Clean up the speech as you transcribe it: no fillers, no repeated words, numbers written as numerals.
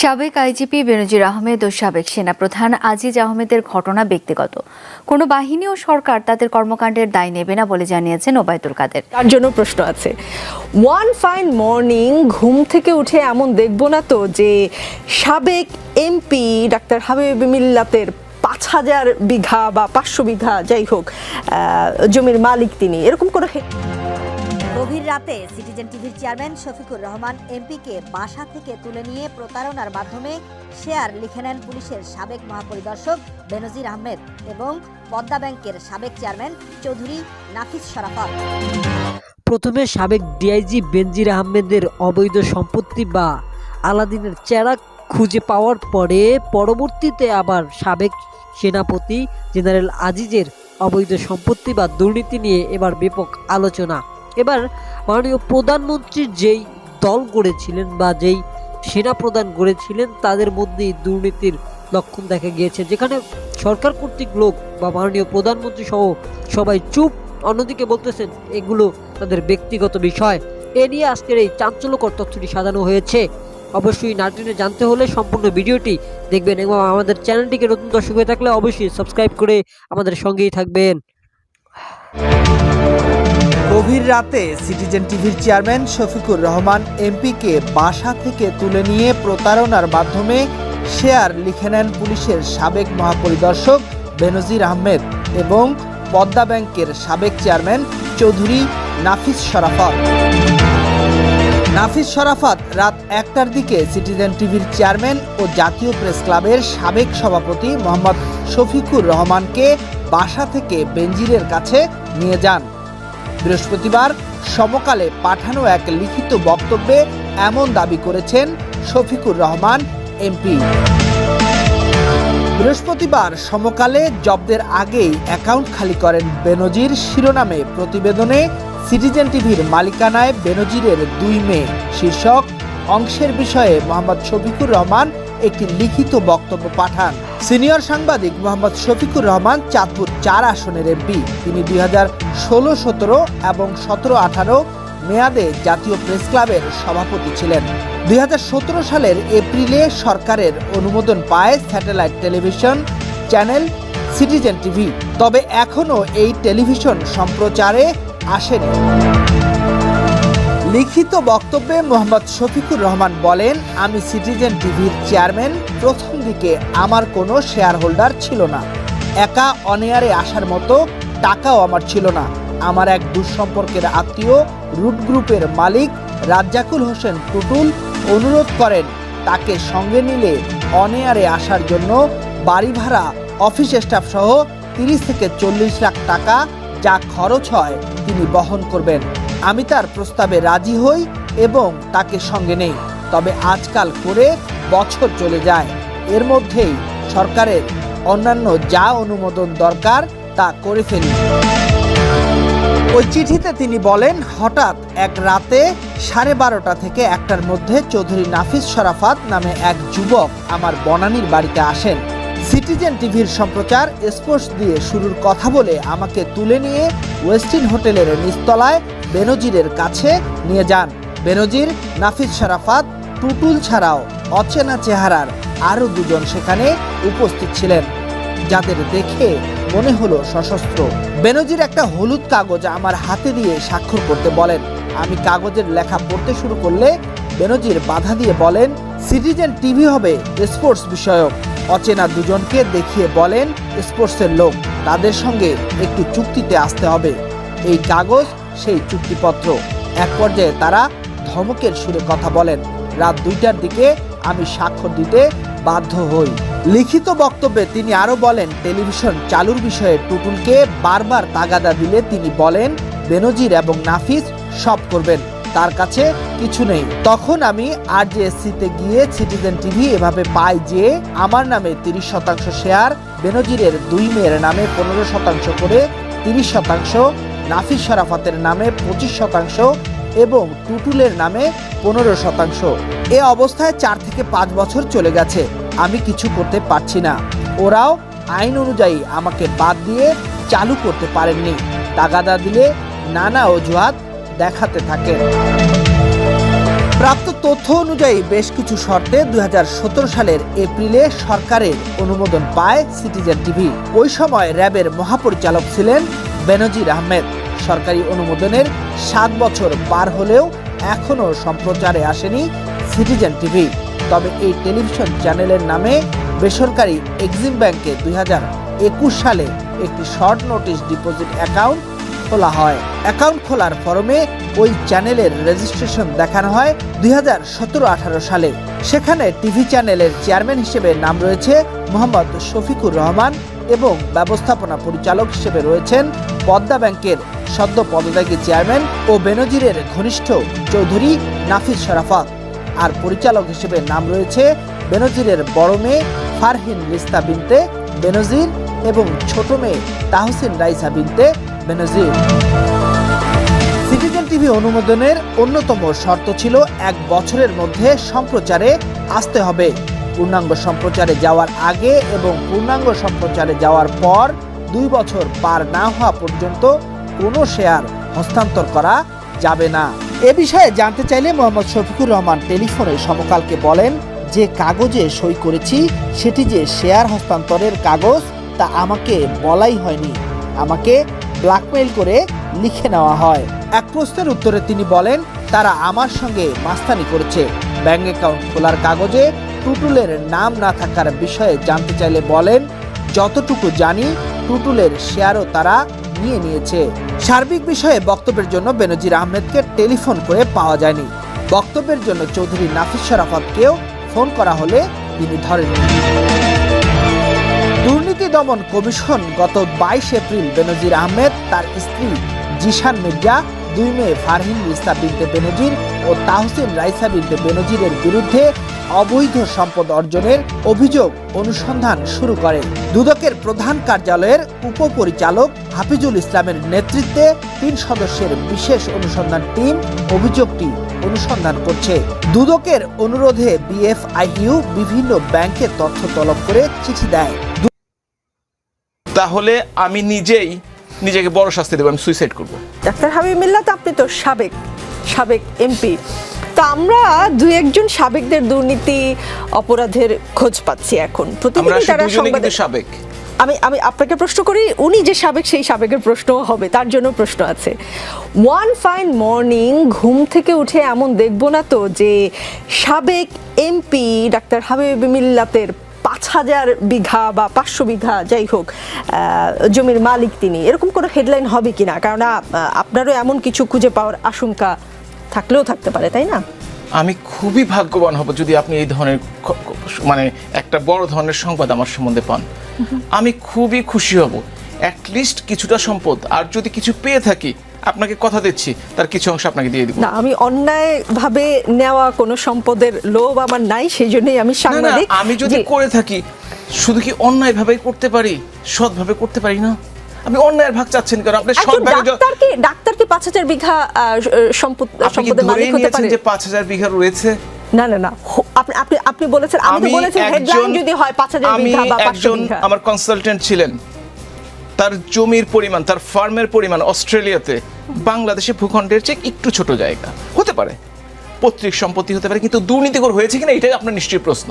সাবেক আইজিপি বেনজির আহমেদ ও সাবেক সেনাপ্রধান আজিজ আহমেদের ঘটনা ব্যক্তিগত, কোনো বাহিনী ও সরকার তাদের কর্মকাণ্ডের দায় নেবে না বলে জানিয়েছেন ওবায়দুল কাদের। তার জন্য প্রশ্ন আছে, ওয়ান ফাইন মর্নিং ঘুম থেকে উঠে এমন দেখব না তো যে সাবেক এমপি ডাক্তার হাবিব মিল্লাতের ৫,০০০ বিঘা বা ৫০০ বিঘা যাই হোক জমির মালিক তিনি, এরকম করে। গভীর রাতে সিটিজেন টিভির চেয়ারম্যান শফিকুর রহমান এমপিকে বাসা থেকে তুলে নিয়ে প্রতারণার মাধ্যমে শেয়ার লিখে নেন পুলিশের সাবেক মহাপরিদর্শক বেনজির আহমেদ এবং পদ্মা ব্যাংকের সাবেক চেয়ারম্যান চৌধুরী নাফিস শরাফত। প্রথমে সাবেক ডিআইজি বেনজির আহমেদের অবৈধ সম্পত্তি বা আলাদিনের চেরা খুঁজে পাওয়ার পরে পরবর্তীতে আবার সাবেক সেনাপতি জেনারেল আজিজের অবৈধ সম্পত্তি বা দুর্নীতি নিয়ে এবার ব্যাপক আলোচনা। এবার মাননীয় প্রধানমন্ত্রীর যেই দল গড়েছিলেন বা যেই সেনা প্রধান গড়েছিলেন তাদের মধ্যেই দুর্নীতির লক্ষণ দেখা গিয়েছে, যেখানে সরকার কর্তৃক লোক বা মাননীয় প্রধানমন্ত্রী সহ সবাই চুপ, অন্যদিকে বলতেছেন এগুলো তাদের ব্যক্তিগত বিষয়। এ নিয়ে আজকের এই চাঞ্চল্যকর তথ্যটি সাজানো হয়েছে। অবশ্যই নাটিনে জানতে হলে সম্পূর্ণ ভিডিওটি দেখবেন এবং আমাদের চ্যানেলটিকে নতুন দর্শক হয়ে থাকলে অবশ্যই সাবস্ক্রাইব করে আমাদের সঙ্গেই থাকবেন। গভীর রাতে সিটিজেন টিভির চেয়ারম্যান শফিকুর রহমান এমপিকে বাসা থেকে তুলে নিয়ে প্রতারণার মাধ্যমে শেয়ার লিখে নেন পুলিশের সাবেক মহাপরিদর্শক বেনজির আহমেদ এবং পদ্মা ব্যাংকের সাবেক চেয়ারম্যান চৌধুরী নাফিস শরাফত। নাফিস শরাফত রাত ১টার দিকে সিটিজেন টিভির চেয়ারম্যান ও জাতীয় প্রেস ক্লাবের সাবেক সভাপতি মোহাম্মদ শফিকুর রহমানকে বাসা থেকে বেনজিরের কাছে নিয়ে যান। বৃহস্পতিবার সমকালে পাঠানো এক লিখিত বক্তব্যে এমন দাবি করেছেন শফিকুর রহমান এমপি। বৃহস্পতিবার সমকালে জব্দের আগেই অ্যাকাউন্ট খালি করেন বেনজির শিরোনামে প্রতিবেদনে সিটিজেন টিভির মালিকানায় বেনজিরের ২ মেয়ে শীর্ষক অংশের বিষয়ে মোহাম্মদ শফিকুর রহমান একটি লিখিত বক্তব্য পাঠান। সিনিয়র সাংবাদিক মোহাম্মদ শফিকুর রহমান চাঁদপুর ৪ আসনের এমপি। তিনি ২০১৬-১৭ এবং ১৭-১৮ মেয়াদে জাতীয় প্রেস ক্লাবের সভাপতি ছিলেন। ২০১৭ সালের এপ্রিলে সরকারের অনুমোদন পায় satellite television channel citizen TV, তবে এখনও এই টেলিভিশন সম্প্রচারে আসেনি। লিখিত বক্তব্যে মোহাম্মদ শফিকুর রহমান বলেন, আমি সিটিজেন টিভির চেয়ারম্যান। প্রথম দিকে আমার কোনো শেয়ার হোল্ডার ছিল না, একা অনেয়ারে আসার মতো টাকাও আমার ছিল না। আমার এক দুঃসম্পর্কের আত্মীয় রুট গ্রুপের মালিক রাজ্জাকুল হোসেন টুটুল অনুরোধ করেন তাকে সঙ্গে নিলে অনেয়ারে আসার জন্য বাড়ি ভাড়া, অফিস স্টাফ সহ ৩০ থেকে ৪০ লাখ টাকা যা খরচ হয় তিনি বহন করবেন। আমি তার প্রস্তাবে রাজি হই এবং তাকে সঙ্গে নেই। তবে আজকাল করে বছর চলে যায়, এর মধ্যেই সরকারের অন্যান্য যা অনুমোদন দরকার তা করে ফেলি। ওই চিঠিতে তিনি বলেন, হঠাৎ এক রাতে 12:30 থেকে 1টার মধ্যে চৌধুরী নাফিস শরাফত নামে এক যুবক আমার বনানীর বাড়িতে আসেন। সিটিজেন টিভির সম্প্রচার স্পোর্টস দিয়ে শুরুর কথা বলে আমাকে তুলে নিয়ে ওয়েস্টিন হোটেলের নিচতলায় বেনজিরের কাছে নিয়ে যান। বেনজির, নাফিস শরাফত, টুটুল ছাড়াও অচেনা চেহারার আরও 2 জন সেখানে উপস্থিত ছিলেন, যাদের দেখে মনে হলো সশস্ত্র। বেনজির একটা হলুদ কাগজ আমার হাতে দিয়ে স্বাক্ষর করতে বলেন। আমি কাগজের লেখা পড়তে শুরু করলে বেনজির বাধা দিয়ে বলেন, সিটিজেন টিভি হবে স্পোর্টস বিষয়ক। অচেনা 2 জনকে দেখিয়ে বলেন স্পোর্টসের লোক, তাদের সঙ্গে একটু চুক্তিতে আসতে হবে। এই কাগজ সেই চুক্তিপত্র। এক পর্যায়ে তারা ধমকের সুরে কথা বলেন। রাত 2টার দিকে আমি স্বাক্ষর দিতে বাধ্য হই। লিখিত বক্তব্যে তিনি আরো বলেন, টেলিভিশন চালুর বিষয়ে টুটুলকে বারবার তাগাদা দিলে তিনি বলেন বেনজির এবং নাফিস সব করবেন, তার কাছে কিছু নেই। তখন আমি RJSC-তে গিয়ে সিটিজেন টিভি এভাবে পাই যে আমার নামে 30% শেয়ার, বেনজিরের 2 মেয়ের নামে 15% করে 30%, নাফিস শরাফতের নামে 25% এবং টুটুলের নামে 15%। এ অবস্থায় 4 থেকে 5 বছর চলে গেছে, আমি কিছু করতে পারছি না। ওরাও আইন অনুযায়ী আমাকে বাদ দিয়ে চালু করতে পারেননি। তাগাদা দিলে নানা অজুহাত দেখাতে থাকেন। প্রাপ্ত তথ্য অনুযায়ী বেশ কিছু শর্তে 2017 সালের এপ্রিলে সরকারের অনুমোদন পায় সিটিজেন টিভি। ওই সময় র্যাবের মহাপরিচালক ছিলেন বেনজির আহমেদ। সরকারি অনুমোদনের 7 বছর পার হলেও এখনও সম্প্রচারে আসেনি সিটিজেন টিভি। তবে এই টেলিভিশন চ্যানেলের নামে বেসরকারি এক্সিম ব্যাংকে 2021 সালে একটি শর্ট নোটিশ ডিপোজিট অ্যাকাউন্ট খোলা হয়। অ্যাকাউন্ট খোলার ফরমে ওই চ্যানেলের রেজিস্ট্রেশন দেখানো হয় 2017-18 সালে। সেখানে টিভি চ্যানেলের চেয়ারম্যান হিসেবে নাম রয়েছে মোহাম্মদ শফিকুর রহমান এবং ব্যবস্থাপনা পরিচালক হিসেবে রয়েছেন পদ্মা ব্যাংকের সদ্য পদত্যাগী চেয়ারম্যান ও বেনজিরের ঘনিষ্ঠ চৌধুরী নাফিস শরাফত। আর পরিচালক হিসেবে নাম রয়েছে বেনজিরের বড় মেয়ে ফারহিন লিস্তা বিনতে বেনজির এবং ছোট মেয়ে তাহসিন রাইসা বিনতে বেনজির। সিটিজেন টিভি অনুমোদনের অন্যতম শর্ত ছিল 1 বছরের মধ্যে সম্প্রচারে আসতে হবে। পূর্ণাঙ্গ সম্প্রচারে যাওয়ার আগে এবং পূর্ণাঙ্গ সম্প্রচারে যাওয়ার পর 2 বছর পার না হওয়া পর্যন্ত কোনো শেয়ার হস্তান্তর করা যাবে না। এ বিষয়ে জানতে চাইলে মোহাম্মদ শফিকুর রহমান টেলিফোনে সমকালকে বলেন, যে কাগজে সই করেছি সেটি যে শেয়ার হস্তান্তরের কাগজ তা আমাকে বলাই হয়নি, আমাকে ব্ল্যাকমেইল করে লিখে নেওয়া হয়। এক প্রশ্নের উত্তরে তিনি বলেন, তারা আমার সঙ্গে মাস্তানি করেছে। ব্যাংক অ্যাকাউন্ট খোলার কাগজে টুটুলের নাম না থাকার বিষয়ে জানতে চাইলে বলেন, যতটুকু জানি টুটুলের শেয়ারও তারা নিয়ে নিয়েছে। সার্বিক বিষয়ে বক্তব্যের জন্য বেনজির আহমেদকে টেলিফোন করে পাওয়া যায়নি। বক্তব্যের জন্য চৌধুরী নাফিস শরাফতকেও ফোন করা হলে তিনি ধরেননি। দুর্নীতি দমন কমিশন গত 22 এপ্রিল বেনজির আহমেদ, তার স্ত্রী জিশান মির্জা, 2 মেয়ে ফারহিন লিস্তা বিনতে বেনজির ও তাহসিন রাইসা বিনতে বেনজিরের বিরুদ্ধে অবৈধ সম্পদ অর্জনের অভিযোগ অনুসন্ধান শুরু করে। দুদকের প্রধান কার্যালয়ের উপপরিচালক হাফিজুল ইসলামের নেতৃত্বে 3 সদস্যের বিশেষ অনুসন্ধান টিম অভিযোগটি অনুসন্ধান করছে। দুদকের অনুরোধে বিএফআইইউ বিভিন্ন ব্যাংকের তথ্য তলব করে চিঠি দেয়। তাহলে আমি নিজেকে বড় শাস্তি দেবো, আমি সুইসাইড করব। ডাক্তার হাবিব মিল্লাত, আপনি তো সাবেক এমপি, তো আমরা 2-1 সাবেকদের দুর্নীতি অপরাধের খোঁজ পাচ্ছি এখন প্রতিদিনই তারা সংবাদে। সাবেক আমি আপনাকে প্রশ্ন করি, উনি যে সাবেক সেই সাবেকের প্রশ্ন হবে, তার জন্য প্রশ্ন আছে। ওয়ান ফাইন মর্নিং ঘুম থেকে উঠে এমন দেখবো না তো যে সাবেক এমপি ডাক্তার হাবিব মিল্লাতের 5,000 বিঘা বা 500 বিঘা যাই হোক জমির মালিক তিনি, এরকম কোনো হেডলাইন হবে কিনা? কারণ আপনারও এমন কিছু খুঁজে পাওয়ার আশঙ্কা থাকলেও থাকতে পারে, তাই না? আমি খুবই ভাগ্যবান হব যদি আপনি এই ধরনের একটা বড় ধরনের সংবাদ আমার সম্বন্ধে পান। আমি খুবই খুশি হব। অ্যাটলিস্ট কিছুটা সম্পদ, আর যদি কিছু পেয়ে থাকি আপনাকে কথা দিচ্ছি তার কিছু অংশ আপনাকে দিয়ে দিব। না, আমি অন্যায়ভাবে নেওয়া কোনো সম্পদের লোভ আমার নাই, সেই জন্যই আমি সাংবাদিক। আমি যদি করে থাকি শুধু কি অন্যায়ভাবেই করতে পারি, সৎভাবে করতে পারি না? আপনি অন্যায়ের ভাগ চাচ্ছেন কারণ আপনি সৎভাবে। ডাক্তার কি 5,000 বিঘা সম্পদের মালিক হতে পারে? যে 5,000 বিঘা রয়েছে? না, আপনি বলেছেন, আমি তো বলেছি হেডলাইন যদি হয় 5,000 বিঘা বা 500 বিঘা। আমার কনসালটেন্ট ছিলেন, তার জমির পরিমাণ, তার ফার্মের পরিমাণ অস্ট্রেলিয়াতে বাংলাদেশে ভূখণ্ডের চেয়ে একটু ছোট জায়গা হতে পারে, পৈতৃক সম্পত্তি হতে পারে, কিন্তু দুর্নীতিকর হয়েছে কিনা এটাই আপনার নিশ্চয়ই প্রশ্ন।